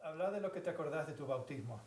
Habla de lo que te acordás de tu bautismo.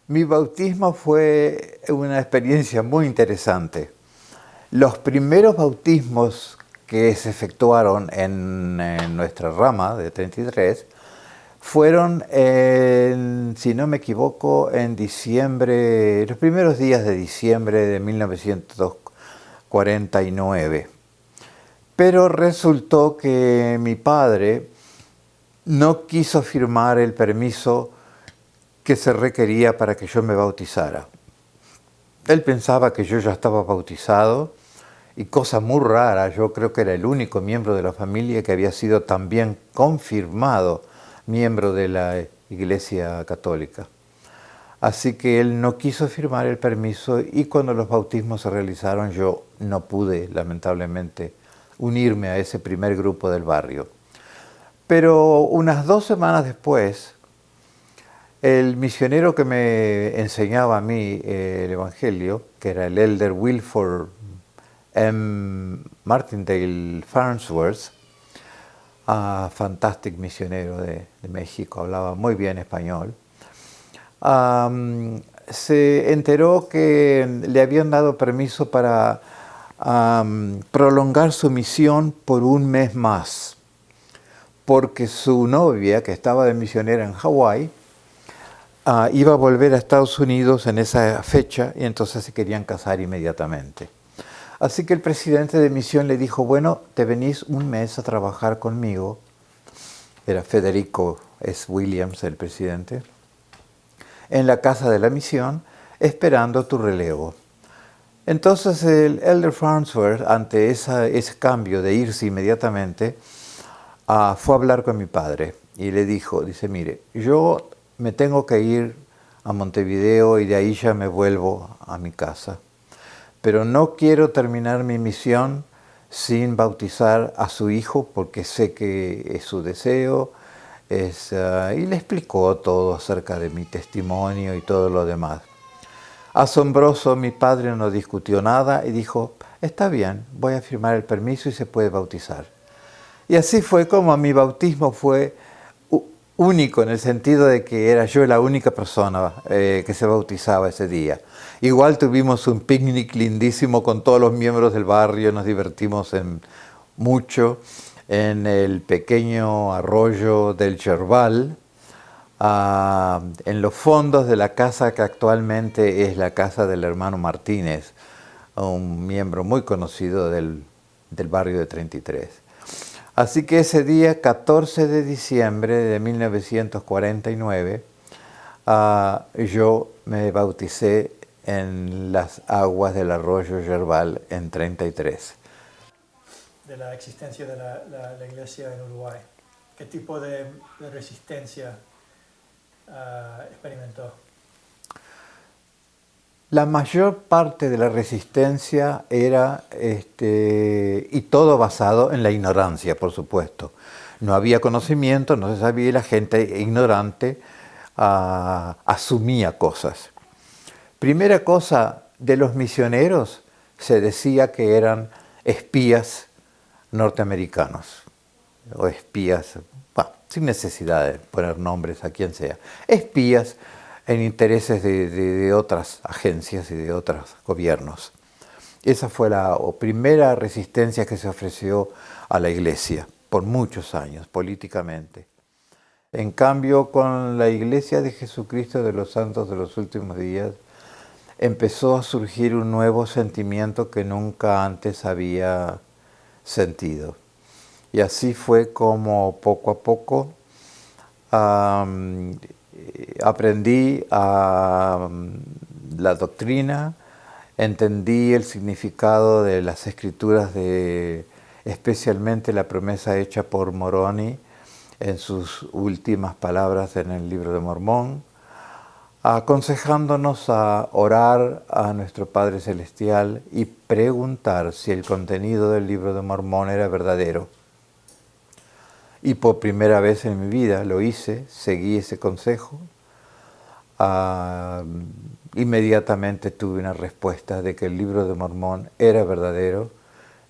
Mi bautismo fue una experiencia muy interesante. Los primeros bautismos que se efectuaron en nuestra rama de 33 fueron, si no me equivoco, en diciembre, los primeros días de diciembre de 1949. Pero resultó que mi padre no quiso firmar el permiso que se requería para que yo me bautizara. Él pensaba que yo ya estaba bautizado y cosa muy rara, yo creo que era el único miembro de la familia que había sido también confirmado miembro de la Iglesia Católica. Así que él no quiso firmar el permiso y cuando los bautismos se realizaron yo no pude, lamentablemente, unirme a ese primer grupo del barrio. Pero unas 2 semanas después, el misionero que me enseñaba a mí el Evangelio, que era el elder Wilford M. Martindale Farnsworth, fantástico misionero de México, hablaba muy bien español, se enteró que le habían dado permiso para prolongar su misión por un mes más, porque su novia, que estaba de misionera en Hawái, iba a volver a Estados Unidos en esa fecha y entonces se querían casar inmediatamente. Así que el presidente de misión le dijo, bueno, te venís un mes a trabajar conmigo. Era Federico S. Williams el presidente, en la casa de la misión, esperando tu relevo. Entonces el elder Farnsworth, ante ese cambio de irse inmediatamente, fue a hablar con mi padre y le dijo, dice, mire, yo me tengo que ir a Montevideo y de ahí ya me vuelvo a mi casa. Pero no quiero terminar mi misión sin bautizar a su hijo porque sé que es su deseo. Y le explicó todo acerca de mi testimonio y todo lo demás. Asombroso, mi padre no discutió nada y dijo, está bien, voy a firmar el permiso y se puede bautizar. Y así fue como mi bautismo fue único en el sentido de que era yo la única persona que se bautizaba ese día. Igual tuvimos un picnic lindísimo con todos los miembros del barrio, nos divertimos mucho en el pequeño arroyo del Cherbal, en los fondos de la casa que actualmente es la casa del hermano Martínez, un miembro muy conocido del barrio de 33. Así que ese día, 14 de diciembre de 1949, yo me bauticé en las aguas del arroyo Yerbal en 33. De la existencia de la iglesia en Uruguay. ¿Qué tipo de resistencia experimentó? La mayor parte de la resistencia era, y todo basado en la ignorancia, por supuesto. No había conocimiento, no se sabía y la gente ignorante asumía cosas. Primera cosa, de los misioneros se decía que eran espías norteamericanos o espías, sin necesidad de poner nombres a quien sea, espías en intereses de otras agencias y de otros gobiernos. Esa fue la primera resistencia que se ofreció a la Iglesia por muchos años, políticamente. En cambio, con la Iglesia de Jesucristo de los Santos de los Últimos Días, empezó a surgir un nuevo sentimiento que nunca antes había sentido. Y así fue como poco a poco aprendí la doctrina, entendí el significado de las escrituras, especialmente la promesa hecha por Moroni en sus últimas palabras en el Libro de Mormón, aconsejándonos a orar a nuestro Padre Celestial y preguntar si el contenido del Libro de Mormón era verdadero. Y por primera vez en mi vida lo hice, seguí ese consejo. Inmediatamente tuve una respuesta de que el Libro de Mormón era verdadero,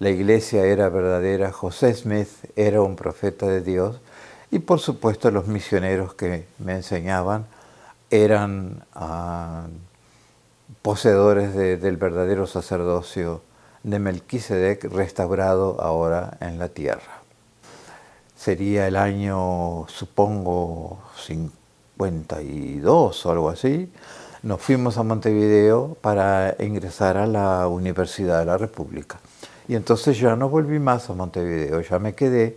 la iglesia era verdadera, José Smith era un profeta de Dios Y por supuesto los misioneros que me enseñaban eran poseedores del verdadero sacerdocio de Melquisedec restaurado ahora en la tierra. Sería el año, supongo, 52 o algo así. Nos fuimos a Montevideo para ingresar a la Universidad de la República. Y entonces ya no volví más a Montevideo, ya me quedé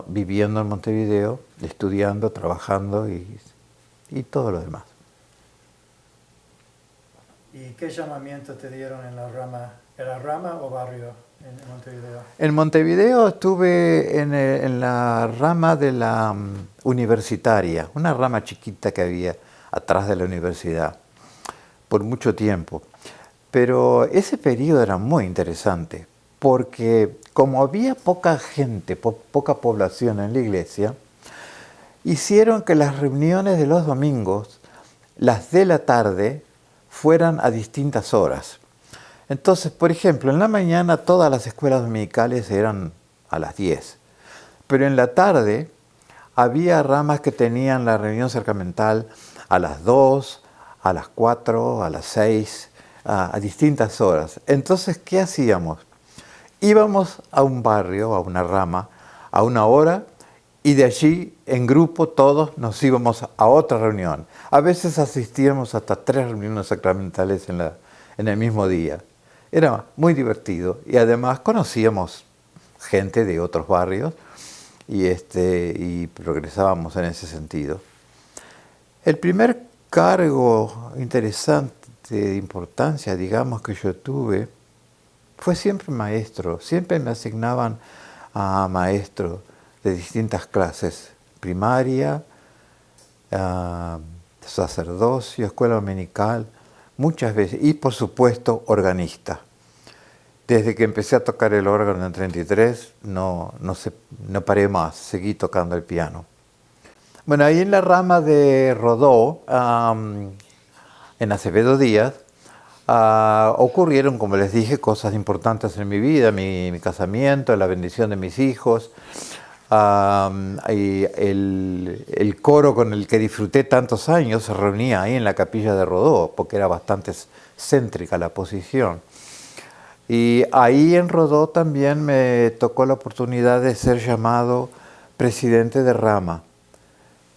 viviendo en Montevideo, estudiando, trabajando y todo lo demás. ¿Y qué llamamiento te dieron en la rama? ¿Era rama o barrio en Montevideo? En Montevideo estuve en la rama de la universitaria, una rama chiquita que había atrás de la universidad, por mucho tiempo. Pero ese periodo era muy interesante, porque como había poca gente, poca población en la iglesia, hicieron que las reuniones de los domingos, las de la tarde, fueran a distintas horas. Entonces, por ejemplo, en la mañana todas las escuelas dominicales eran a las 10, pero en la tarde había ramas que tenían la reunión sacramental a las 2, a las 4, a las 6, a distintas horas. Entonces, ¿qué hacíamos? Íbamos a un barrio, a una rama, a una hora, y de allí, en grupo, todos nos íbamos a otra reunión. A veces asistíamos hasta 3 reuniones sacramentales en el mismo día. Era muy divertido y además conocíamos gente de otros barrios y progresábamos en ese sentido. El primer cargo interesante, de importancia, digamos, que yo tuve, fue siempre maestro. Siempre me asignaban a maestro de distintas clases, primaria, sacerdocio, escuela dominical, muchas veces, y por supuesto organista. Desde que empecé a tocar el órgano en 33, no paré más, seguí tocando el piano. Bueno, ahí en la rama de Rodó, en Acevedo Díaz, ocurrieron, como les dije, cosas importantes en mi vida, mi casamiento, la bendición de mis hijos, y el coro con el que disfruté tantos años se reunía ahí en la capilla de Rodó, porque era bastante céntrica la posición. Y ahí en Rodó también me tocó la oportunidad de ser llamado presidente de rama.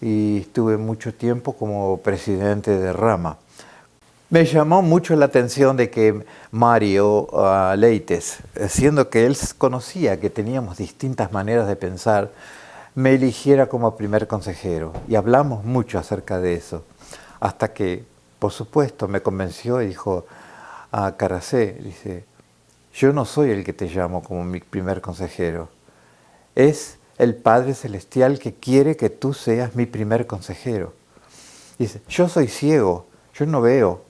Y estuve mucho tiempo como presidente de rama. Me llamó mucho la atención de que Mario Leites, siendo que él conocía que teníamos distintas maneras de pensar, me eligiera como primer consejero. Y hablamos mucho acerca de eso, hasta que, por supuesto, me convenció y dijo a Caracé, dice, yo no soy el que te llamo como mi primer consejero, es el Padre Celestial que quiere que tú seas mi primer consejero. Dice, yo soy ciego, yo no veo.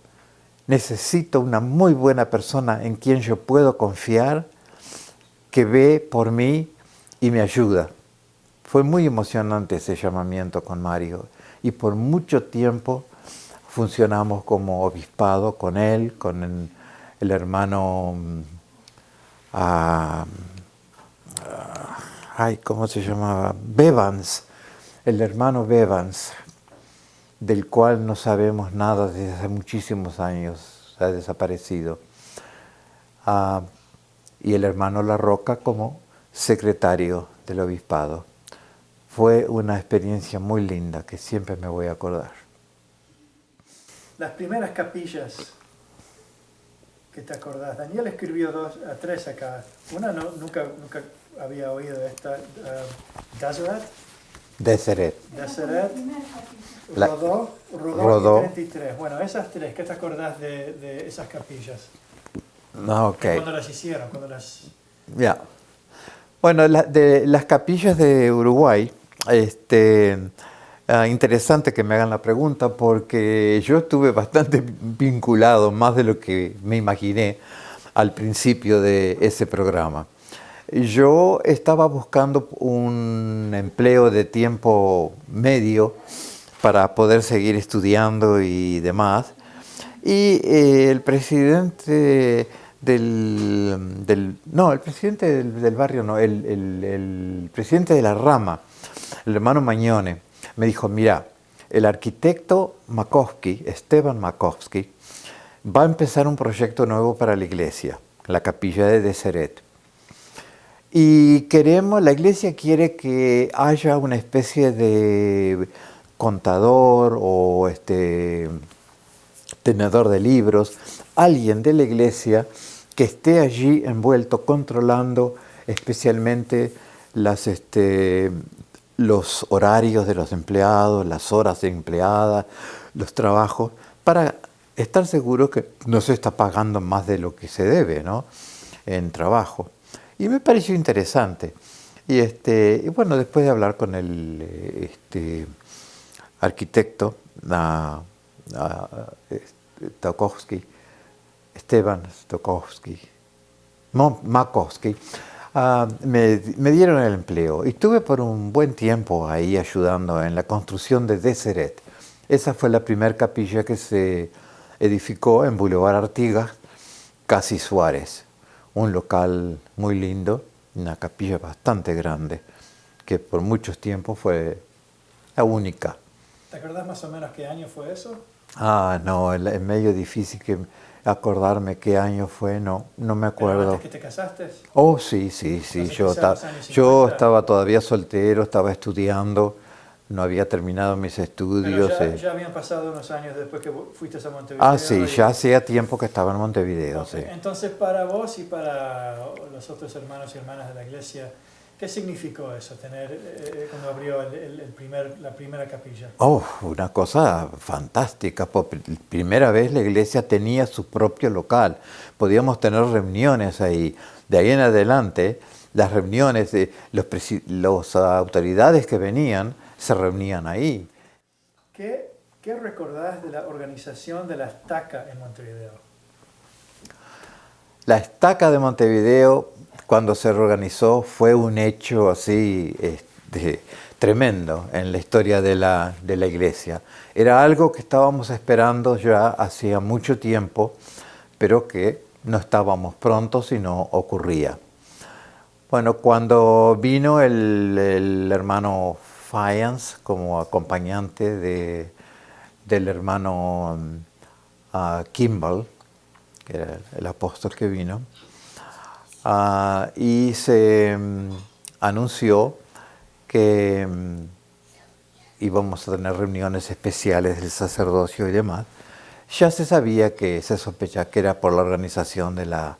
Necesito una muy buena persona en quien yo puedo confiar, que ve por mí y me ayuda. Fue muy emocionante ese llamamiento con Mario y por mucho tiempo funcionamos como obispado con él, con el hermano, ¿cómo se llamaba? Bevans, el hermano Bevans, del cual no sabemos nada desde hace muchísimos años, ha desaparecido. Y el hermano La Roca como secretario del obispado. Fue una experiencia muy linda que siempre me voy a acordar. Las primeras capillas que te acordás, Daniel escribió 3 acá. Una nunca había oído de esta, Deseret, Rodó y 33. Bueno, esas 3, ¿qué te acordás de esas capillas? Okay. ¿Cuándo las hicieron? Ya. Bueno, de las capillas de Uruguay, interesante que me hagan la pregunta porque yo estuve bastante vinculado, más de lo que me imaginé al principio de ese programa. Yo estaba buscando un empleo de tiempo medio para poder seguir estudiando y demás. Y el presidente no, el presidente del barrio no, el presidente de la rama, el hermano Mañone, me dijo, mira, el arquitecto Makowski, Esteban Makowski, va a empezar un proyecto nuevo para la iglesia, la capilla de Deseret. Y la iglesia quiere que haya una especie de contador o tenedor de libros, alguien de la iglesia que esté allí envuelto, controlando especialmente los horarios de los empleados, las horas empleadas, los trabajos, para estar seguro que no se está pagando más de lo que se debe, ¿no?, en trabajo. Y me pareció interesante. Y bueno, después de hablar con el arquitecto Stokowski, Esteban Stokowski, Makowski, me dieron el empleo y estuve por un buen tiempo ahí ayudando en la construcción de Deseret. Esa fue la primera capilla que se edificó en Boulevard Artigas, casi Suárez. Un local muy lindo, una capilla bastante grande, que por muchos tiempos fue la única. ¿Te acordás más o menos qué año fue eso? No, es medio difícil acordarme qué año fue, no me acuerdo. ¿Pero antes que te casaste? Oh, sí. Yo estaba todavía soltero, estaba estudiando, no había terminado mis estudios. Pero ya habían pasado unos años después que fuiste a Montevideo. Sí, ya hacía tiempo que estaba en Montevideo, okay. Sí. Entonces, para vos y para los otros hermanos y hermanas de la iglesia, ¿qué significó eso, tener cuando abrió la primera capilla? Una cosa fantástica. Por primera vez la iglesia tenía su propio local. Podíamos tener reuniones ahí. De ahí en adelante, las reuniones de las autoridades que venían se reunían ahí. ¿Qué recordás de la organización de la estaca en Montevideo? La estaca de Montevideo, cuando se reorganizó, fue un hecho así tremendo en la historia de la iglesia. Era algo que estábamos esperando ya hacía mucho tiempo, pero que no estábamos prontos y no ocurría. Bueno, cuando vino el hermano Fayans como acompañante del hermano Kimball, que era el apóstol que vino, y se anunció que íbamos a tener reuniones especiales del sacerdocio y demás. Ya se sabía que se sospechaba que era por la organización de la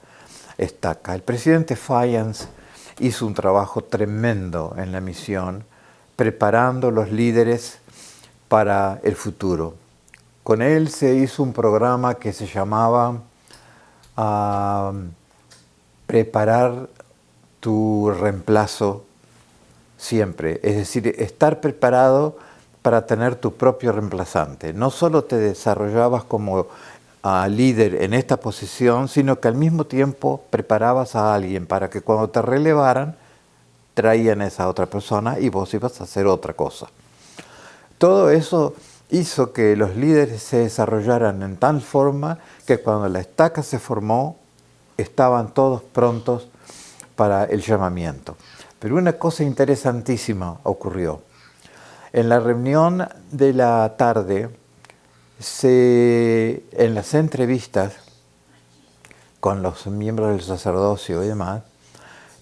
estaca. El presidente Fayans hizo un trabajo tremendo en la misión, preparando los líderes para el futuro. Con él se hizo un programa que se llamaba Preparar tu reemplazo siempre. Es decir, estar preparado para tener tu propio reemplazante. No solo te desarrollabas como líder en esta posición, sino que al mismo tiempo preparabas a alguien para que cuando te relevaran, traían a esa otra persona y vos ibas a hacer otra cosa. Todo eso hizo que los líderes se desarrollaran en tal forma que cuando la estaca se formó, estaban todos prontos para el llamamiento. Pero una cosa interesantísima ocurrió. En la reunión de la tarde, en las entrevistas con los miembros del sacerdocio y demás,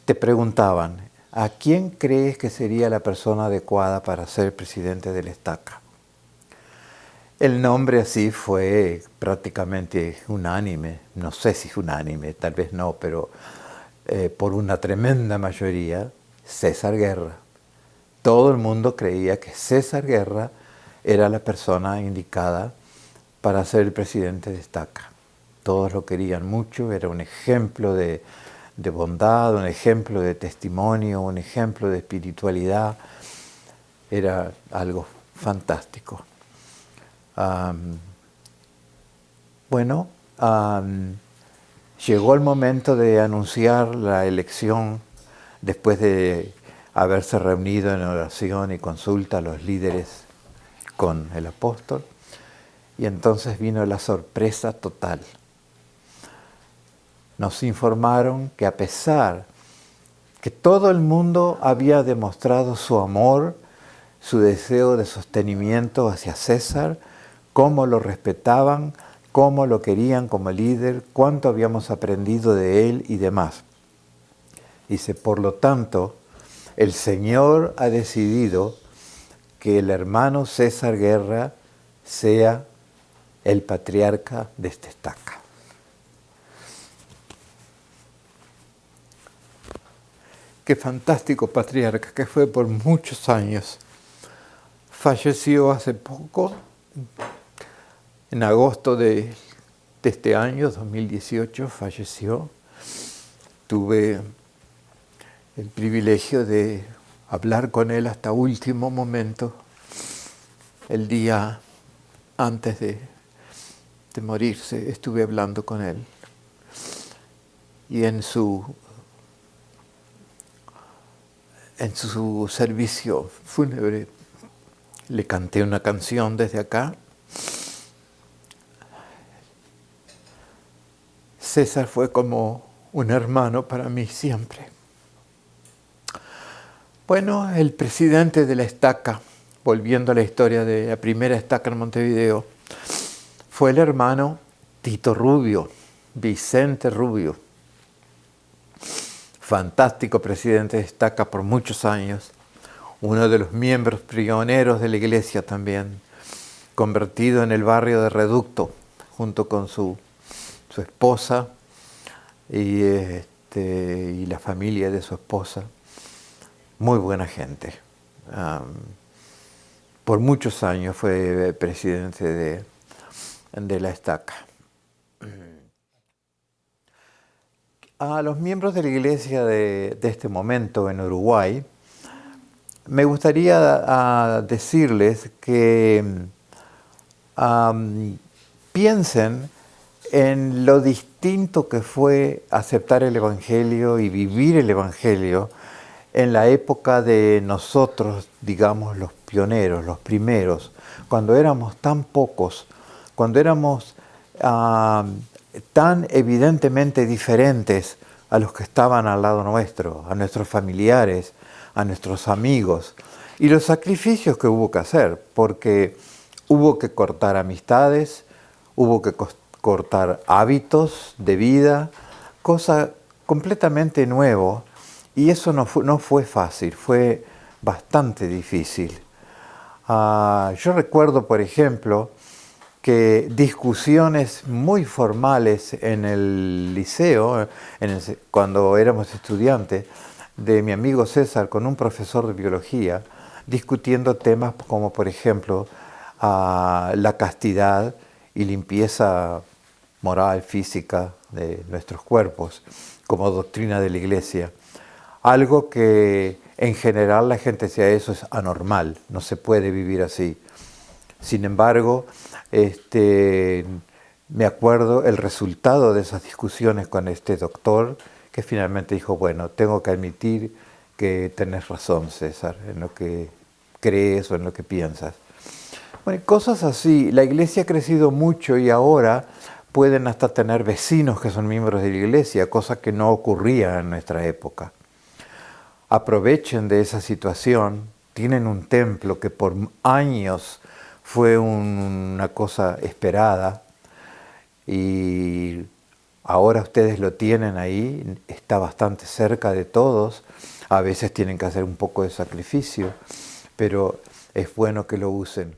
te preguntaban, ¿a quién crees que sería la persona adecuada para ser presidente de la estaca? El nombre así fue prácticamente unánime, no sé si unánime, tal vez no, pero por una tremenda mayoría, César Guerra. Todo el mundo creía que César Guerra era la persona indicada para ser el presidente de estaca. Todos lo querían mucho, era un ejemplo de bondad, un ejemplo de testimonio, un ejemplo de espiritualidad. Era algo fantástico. Llegó el momento de anunciar la elección después de haberse reunido en oración y consulta a los líderes con el apóstol. Y entonces vino la sorpresa total. nos informaron que a pesar que todo el mundo había demostrado su amor, su deseo de sostenimiento hacia César, cómo lo respetaban, cómo lo querían como líder, cuánto habíamos aprendido de él y demás. Dice, por lo tanto, el Señor ha decidido que el hermano César Guerra sea el patriarca de esta estaca. Qué fantástico patriarca que fue por muchos años. Falleció hace poco, en agosto de este año, 2018, falleció. Tuve el privilegio de hablar con él hasta último momento, el día antes de morirse, estuve hablando con él. Y en su servicio fúnebre le canté una canción desde acá. César fue como un hermano para mí siempre. Bueno, el presidente de la estaca, volviendo a la historia de la primera estaca en Montevideo, fue el hermano Tito Rubio, Vicente Rubio. Fantástico presidente de estaca por muchos años, uno de los miembros pioneros de la iglesia también, convertido en el barrio de Reducto, junto con su esposa y la familia de su esposa. Muy buena gente. Por muchos años fue presidente de la estaca. A los miembros de la iglesia de este momento en Uruguay, me gustaría decirles que piensen en lo distinto que fue aceptar el Evangelio y vivir el Evangelio en la época de nosotros, digamos, los pioneros, los primeros, cuando éramos tan pocos, cuando éramos tan evidentemente diferentes a los que estaban al lado nuestro, a nuestros familiares, a nuestros amigos, y los sacrificios que hubo que hacer, porque hubo que cortar amistades, hubo que cortar hábitos de vida, cosa completamente nuevo, y eso no fue fácil, fue bastante difícil. Yo recuerdo, por ejemplo, que discusiones muy formales en el liceo, cuando éramos estudiantes, de mi amigo César con un profesor de biología, discutiendo temas como, por ejemplo, la castidad y limpieza moral, física de nuestros cuerpos, como doctrina de la Iglesia. Algo que en general la gente decía, eso es anormal, no se puede vivir así. Sin embargo, me acuerdo el resultado de esas discusiones con este doctor, que finalmente dijo, bueno, tengo que admitir que tenés razón, César, en lo que crees o en lo que piensas. Bueno, cosas así. La iglesia ha crecido mucho y ahora pueden hasta tener vecinos que son miembros de la iglesia, cosa que no ocurría en nuestra época. Aprovechen de esa situación, tienen un templo que por años fue una cosa esperada y ahora ustedes lo tienen ahí, está bastante cerca de todos, a veces tienen que hacer un poco de sacrificio, pero es bueno que lo usen.